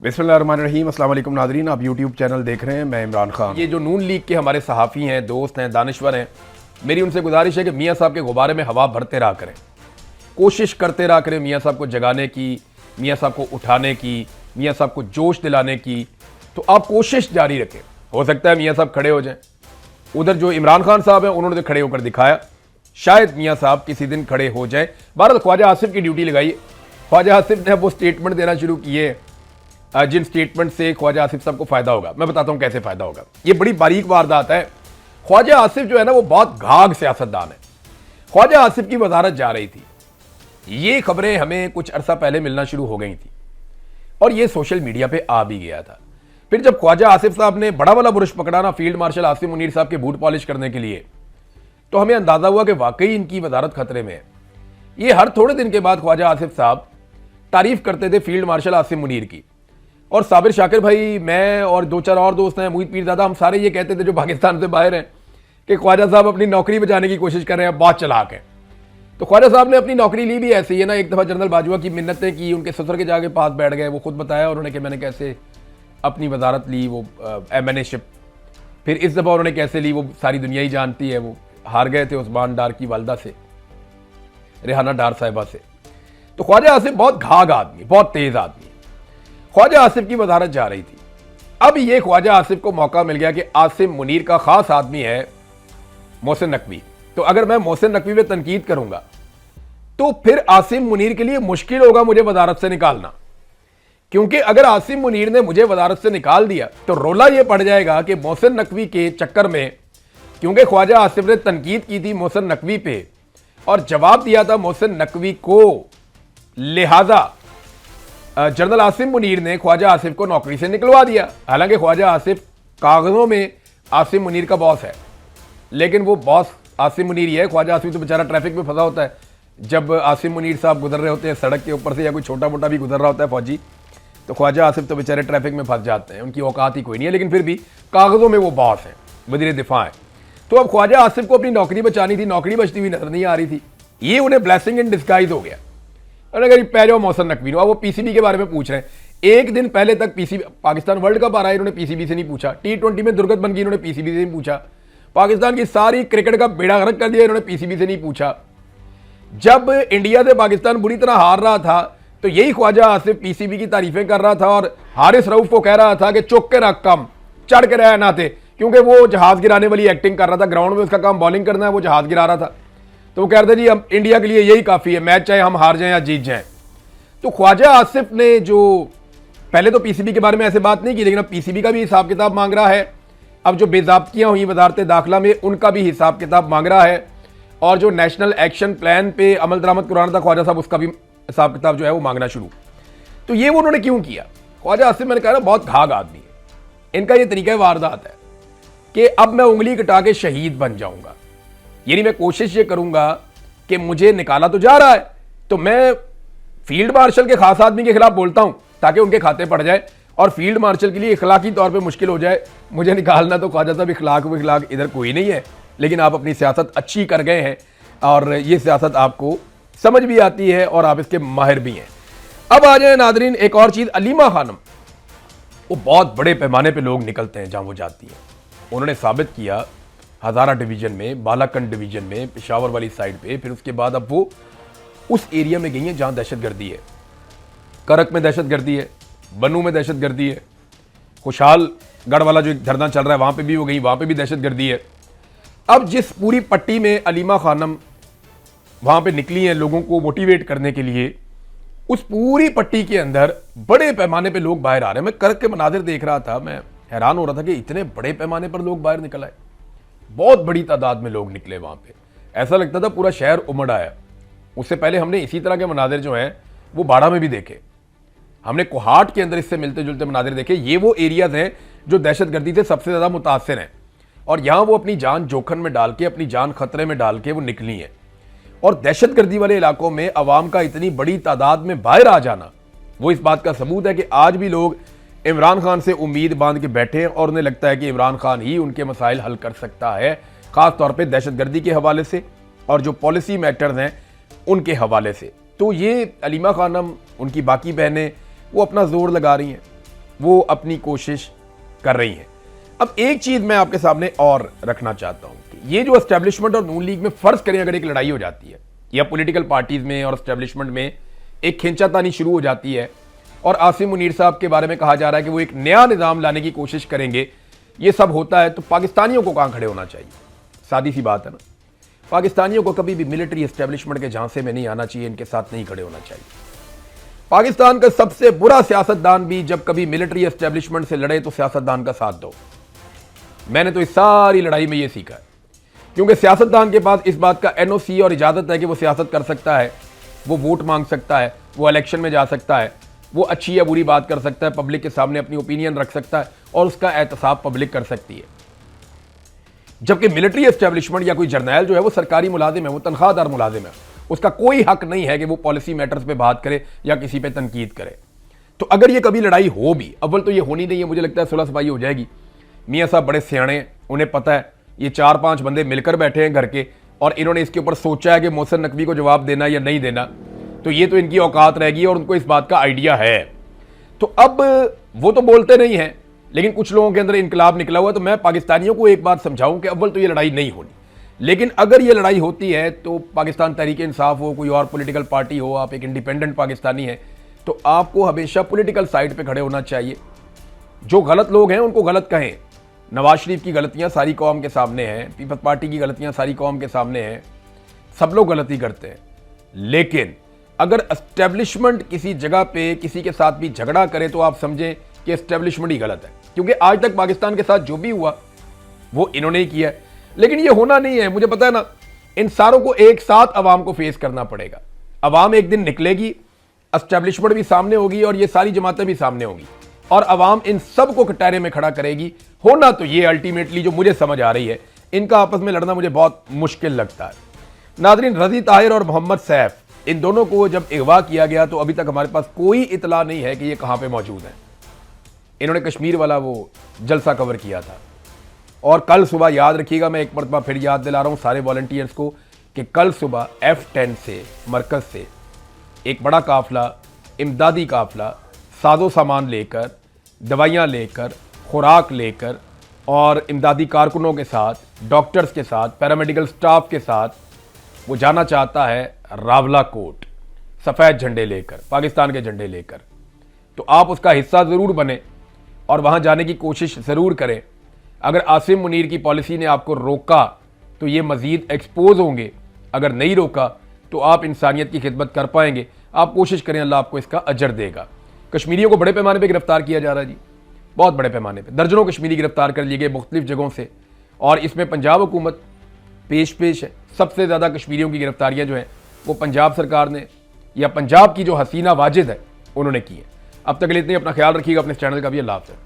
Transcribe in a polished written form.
बिस्मिल्लाहिर्रहमानिर्रहीम। अस्सलाम वालेकुम नादरीन, आप यूट्यूब चैनल देख रहे हैं, मैं इमरान खान। ये जो नून लीग के हमारे सहाफ़ी हैं, दोस्त हैं, दानिश्वर हैं, मेरी उनसे गुजारिश है कि मियाँ साहब के गुब्बारे में हवा भरते रहा करें, कोशिश करते रहा करें मियाँ साहब को जगाने की, मियाँ साहब को उठाने की, मियाँ साहब को जोश दिलाने की। तो आप कोशिश जारी रखें, हो सकता है मियाँ साहब खड़े हो जाएं। उधर जो इमरान खान साहब हैं उन्होंने तो खड़े होकर दिखाया, शायद मियाँ साहब किसी दिन खड़े हो जाएं। बहरहाल ख्वाजा आसिफ की ड्यूटी लगाइए। ख्वाजा आसिफ ने वो स्टेटमेंट देना शुरू किए जिन स्टेटमेंट से ख्वाजा आसिफ साहब को फायदा होगा। मैं बताता हूं कैसे फायदा होगा। ये बड़ी बारीक वारदात है। ख्वाजा आसिफ जो है ना, वो बहुत घाघ सियासतदान है। ख्वाजा आसिफ की वजारत जा रही थी, ये खबरें हमें कुछ अरसा पहले मिलना शुरू हो गई थी और ये सोशल मीडिया पे आ भी गया था। फिर जब ख्वाजा आसिफ साहब ने बड़ा वाला बुरुश पकड़ा ना फील्ड मार्शल आसिम मुनीर साहब के बूट पॉलिश करने के लिए, तो हमें अंदाजा हुआ कि वाकई इनकी वजारत खतरे में है। ये हर थोड़े दिन के बाद ख्वाजा आसिफ साहब तारीफ करते थे फील्ड मार्शल आसिम मुनीर की। और साबिर शाकिर भाई, मैं और दो चार और दोस्त हैं, मोहित पीरजादा, हम सारे ये कहते थे जो पाकिस्तान से बाहर हैं कि ख्वाजा साहब अपनी नौकरी बचाने की कोशिश कर रहे हैं, बहुत चालाक है। तो ख्वाजा साहब ने अपनी नौकरी ली भी ऐसे ही है ना। एक दफ़ा जनरल बाजवा की मिन्नतें की, उनके ससुर के जाके पास बैठ गए, वो खुद बताया उन्होंने कि मैंने कैसे अपनी वजारत ली, वो एमएनएशिप। फिर इस दफ़ा उन्होंने कैसे ली, वो सारी दुनिया ही जानती है। वो हार गए थे उस्मान डार की वालदा से, रेहाना डार साहिबा से। तो ख्वाजा आसिफ बहुत घाघ आदमी, बहुत तेज आदमी। ख्वाजा आसिफ की वजारत जा रही थी। अब ये ख्वाजा आसिफ को मौका मिल गया कि आसिम मुनीर का खास आदमी है मोहसिन नकवी। तो अगर मैं मोहसिन नकवी पे तनकीद करूंगा तो फिर आसिम मुनीर के लिए मुश्किल होगा मुझे वजारत से निकालना, क्योंकि अगर आसिम मुनीर ने मुझे वजारत से निकाल दिया तो रोला यह पड़ जाएगा कि मोहसिन नकवी के चक्कर में, क्योंकि ख्वाजा आसिफ ने तनकीद की थी मोहसिन नकवी पे और जवाब दिया था मोहसिन नकवी को, लिहाजा जनरल आसिम मुनीर ने ख्वाजा आसिफ को नौकरी से निकलवा दिया। हालांकि ख्वाजा आसिफ कागजों में आसिम मुनीर का बॉस है, लेकिन वो बॉस आसिम मुनीर ही है। ख्वाजा आसिफ तो बेचारा ट्रैफिक में फंसा होता है। जब आसिम मुनीर साहब गुजर रहे होते हैं सड़क के ऊपर से, या कोई छोटा मोटा भी गुजर रहा होता है फौजी, तो ख्वाजा आसिफ तो बेचारे ट्रैफिक में फंस जाते हैं, उनकी औकात ही कोई नहीं है। लेकिन फिर भी कागजों में वो बॉस है, वज़ीर दिफा है। तो अब ख्वाजा आसिफ को अपनी नौकरी बचानी थी, नौकरी बचती हुई नजर नहीं आ रही थी। ये उन्हें ब्लेसिंग इन डिस्गाइज हो गया। अगर पै जाओ मोहसिन नकवी, अब वो पीसीबी के बारे में पूछ रहे हैं। एक दिन पहले तक पीसीबी, पाकिस्तान वर्ल्ड कप आ रहा है, इन्होंने पीसीबी से नहीं पूछा। टी20 में दुर्गत बन गई, इन्होंने पीसीबी से नहीं पूछा। पाकिस्तान की सारी क्रिकेट का बेड़ा गर्क कर दिया, इन्होंने पीसीबी से नहीं पूछा। जब इंडिया से पाकिस्तान बुरी तरह हार रहा था तो यही ख्वाजा आसिफ पीसीबी की तारीफें कर रहा था और हारिस रऊफ को कह रहा था कि चुक के रख, कम चढ़ के रहा नाते, क्योंकि वो जहाज गिराने वाली एक्टिंग कर रहा था। ग्राउंड में उसका काम बॉलिंग करना है, वो जहाज गिरा रहा था। तो वो कह रहे थे जी हम इंडिया के लिए यही काफी है, मैच चाहे हम हार जाएं या जीत जाएं। तो ख्वाजा आसिफ ने जो पहले तो पीसीबी के बारे में ऐसे बात नहीं की, लेकिन अब पीसीबी का भी हिसाब किताब मांग रहा है। अब जो बेज़ाब्तियां हुई वजारत दाखिला में, उनका भी हिसाब किताब मांग रहा है। और जो नेशनल एक्शन प्लान पे अमल दरामद कराना था ख्वाजा साहब, उसका भी हिसाब किताब जो है वो मांगना शुरू। तो ये वो उन्होंने क्यों किया? ख्वाजा आसिफ, मैंने कहा ना, बहुत घाघ आदमी है। इनका ये तरीका वारदात है कि अब मैं उंगली कटा के शहीद बन जाऊंगा, यानी मैं कोशिश ये करूंगा कि मुझे निकाला तो जा रहा है, तो मैं फील्ड मार्शल के खास आदमी के खिलाफ बोलता हूं ताकि उनके खाते पड़ जाए और फील्ड मार्शल के लिए इखलाकी तौर पे मुश्किल हो जाए मुझे निकालना। तो ख्वाजा साहब इखलाक इधर कोई नहीं है, लेकिन आप अपनी सियासत अच्छी कर गए हैं और ये सियासत आपको समझ भी आती है और आप इसके माहिर भी हैं। अब आ जाए नादरीन, एक और चीज, अलीमा खानम, वो बहुत बड़े पैमाने पर लोग निकलते हैं जहां वो जाती है। उन्होंने साबित किया हज़ारा डिवीजन में, बालाकंड डिवीजन में, पेशावर वाली साइड पे। फिर उसके बाद अब वो उस एरिया में गई है जहां दहशतगर्दी है। करक में दहशतगर्दी है, बनू में दहशतगर्दी है, खुशहाल गढ़ वाला जो धरना चल रहा है वहां पे भी वो गई, वहां पे भी दहशतगर्दी है। अब जिस पूरी पट्टी में अलीमा खानम वहां पे निकली हैं लोगों को मोटिवेट करने के लिए, उस पूरी पट्टी के अंदर बड़े पैमाने पे लोग बाहर आ रहे हैं। मैं करक के मनाजिर देख रहा था, मैं हैरान हो रहा था कि इतने बड़े पैमाने पर लोग बाहर निकल आए, बहुत बड़ी तादाद में लोग निकले वहां पे। ऐसा लगता था पूरा शहर उमड़ आया। उससे पहले हमने इसी तरह के मनाजिर जो हैं वो बाड़ा में भी देखे, हमने कोहाट के अंदर इससे मिलते जुलते मनाजिर देखे। ये वो एरियाज हैं जो दहशतगर्दी से सबसे ज्यादा मुतासिर हैं और यहां वो अपनी जान जोखिम में डाल के, अपनी जान खतरे में डाल के वो निकली हैं। और दहशतगर्दी वाले इलाकों में अवाम का इतनी बड़ी तादाद में बाहर आ जाना, वो इस बात का सबूत है कि आज भी लोग इमरान खान से उम्मीद बांध के बैठे हैं और उन्हें लगता है कि इमरान खान ही उनके मसाइल हल कर सकता है, खास तौर पर दहशतगर्दी के हवाले से और जो पॉलिसी मैटर्स हैं उनके हवाले से। तो ये अलीमा खानम, उनकी बाकी बहनें, वो अपना जोर लगा रही हैं। वो अपनी कोशिश कर रही हैं। अब एक चीज मैं आपके सामने और रखना चाहता हूं कि ये जो एस्टेब्लिशमेंट और नून लीग में, फर्ज करें अगर एक लड़ाई हो जाती है या पॉलिटिकल पार्टीज में और एस्टेब्लिशमेंट में एक खींचातानी शुरू हो जाती है और आसिम मुनीर साहब के बारे में कहा जा रहा है कि वो एक नया निज़ाम लाने की कोशिश करेंगे, ये सब होता है, तो पाकिस्तानियों को कहां खड़े होना चाहिए? सादी सी बात है ना, पाकिस्तानियों को कभी भी मिलिट्री एस्टेब्लिशमेंट के झांसे में नहीं आना चाहिए, इनके साथ नहीं खड़े होना चाहिए। पाकिस्तान का सबसे बुरा सियासतदान भी जब कभी मिलिट्री एस्टेब्लिशमेंट से लड़े तो सियासतदान का साथ दो। मैंने तो इस सारी लड़ाई में यह सीखा है, क्योंकि सियासतदान के पास इस बात का एनओसी और इजाजत है कि वो सियासत कर सकता है, वो वोट मांग सकता है, वो इलेक्शन में जा सकता है, वो अच्छी या बुरी बात कर सकता है, पब्लिक के सामने अपनी ओपिनियन रख सकता है और उसका एहतसाब पब्लिक कर सकती है। जबकि मिलिट्री एस्टेब्लिशमेंट या कोई जर्नैल जो है वो सरकारी मुलाजिम है, वो तनख्वाहदार मुलाजिम है, उसका कोई हक नहीं है कि वो पॉलिसी मैटर्स पे बात करे या किसी पे तनकीद करे। तो अगर ये कभी लड़ाई हो भी, अव्वल तो ये होनी नहीं है, मुझे लगता है सुलह सफाई हो जाएगी। मियाँ साहब बड़े सियाणे, उन्हें पता है ये 4-5 बंदे मिलकर बैठे हैं घर के और इन्होंने इसके ऊपर सोचा है कि मोहसिन नकवी को जवाब देना या नहीं देना, तो ये तो इनकी औकात रहेगी और उनको इस बात का आइडिया है। तो अब वो तो बोलते नहीं हैं, लेकिन कुछ लोगों के अंदर इनकलाब निकला हुआ है। तो मैं पाकिस्तानियों को एक बात समझाऊं कि अव्वल तो ये लड़ाई नहीं होनी, लेकिन अगर ये लड़ाई होती है तो पाकिस्तान तहरीक इंसाफ हो, कोई और पॉलिटिकल पार्टी हो, आप एक इंडिपेंडेंट पाकिस्तानी हैं, तो आपको हमेशा पॉलिटिकल साइड पे खड़े होना चाहिए। जो गलत लोग हैं उनको गलत कहें। नवाज शरीफ की गलतियां सारी कौम के सामने हैं, पीपल्स पार्टी की गलतियां सारी कौम के सामने हैं, सब लोग गलती करते हैं। लेकिन अगर एस्टेब्लिशमेंट किसी जगह पे किसी के साथ भी झगड़ा करे तो आप समझें कि एस्टेब्लिशमेंट ही गलत है, क्योंकि आज तक पाकिस्तान के साथ जो भी हुआ वो इन्होंने ही किया है। लेकिन ये होना नहीं है, मुझे पता है ना, इन सारों को एक साथ अवाम को फेस करना पड़ेगा। अवाम एक दिन निकलेगी, एस्टेब्लिशमेंट भी सामने होगी और ये सारी जमातें भी सामने होगी और अवाम इन सब को कटहरे में खड़ा करेगी। होना तो ये अल्टीमेटली जो मुझे समझ आ रही है, इनका आपस में लड़ना मुझे बहुत मुश्किल लगता है। नाज़रीन, रज़ी ताहिर और मोहम्मद सैफ, इन दोनों को जब अगवा किया गया तो अभी तक हमारे पास कोई इतला नहीं है कि ये कहां पे मौजूद हैं। इन्होंने कश्मीर वाला वो जलसा कवर किया था और कल सुबह, याद रखिएगा, मैं एक मरतबा फिर याद दिला रहा हूं सारे वॉलंटियर्स को कि कल सुबह F10 से, मरकज से एक बड़ा काफिला, इमदादी काफिला, साजो सामान लेकर, दवाइयाँ लेकर, खुराक लेकर और इमदादी कारकुनों के साथ, डॉक्टर्स के साथ, पैरामेडिकल स्टाफ के साथ वो जाना चाहता है रावलाकोट, सफ़ेद झंडे लेकर, पाकिस्तान के झंडे लेकर। तो आप उसका हिस्सा ज़रूर बने और वहाँ जाने की कोशिश ज़रूर करें। अगर आसिम मुनीर की पॉलिसी ने आपको रोका तो ये मज़ीद एक्सपोज होंगे, अगर नहीं रोका तो आप इंसानियत की खिदमत कर पाएंगे। आप कोशिश करें, अल्लाह आपको इसका अजर देगा। कश्मीरियों को बड़े पैमाने पर गिरफ्तार किया जा रहा है जी, बहुत बड़े पैमाने पर। दर्जनों कश्मीरी गिरफ्तार कर लिए गए मुख्तलिफ जगहों से और इसमें पंजाब हुकूमत पेश है। सबसे ज़्यादा कश्मीरियों की गिरफ्तारियां जो हैं वो पंजाब सरकार ने या पंजाब की जो हसीना वाजिद है उन्होंने की है। अब तक के लिए इतने, अपना ख्याल रखिएगा, अपने चैनल का भी। अल्लाह हाफ़िज़।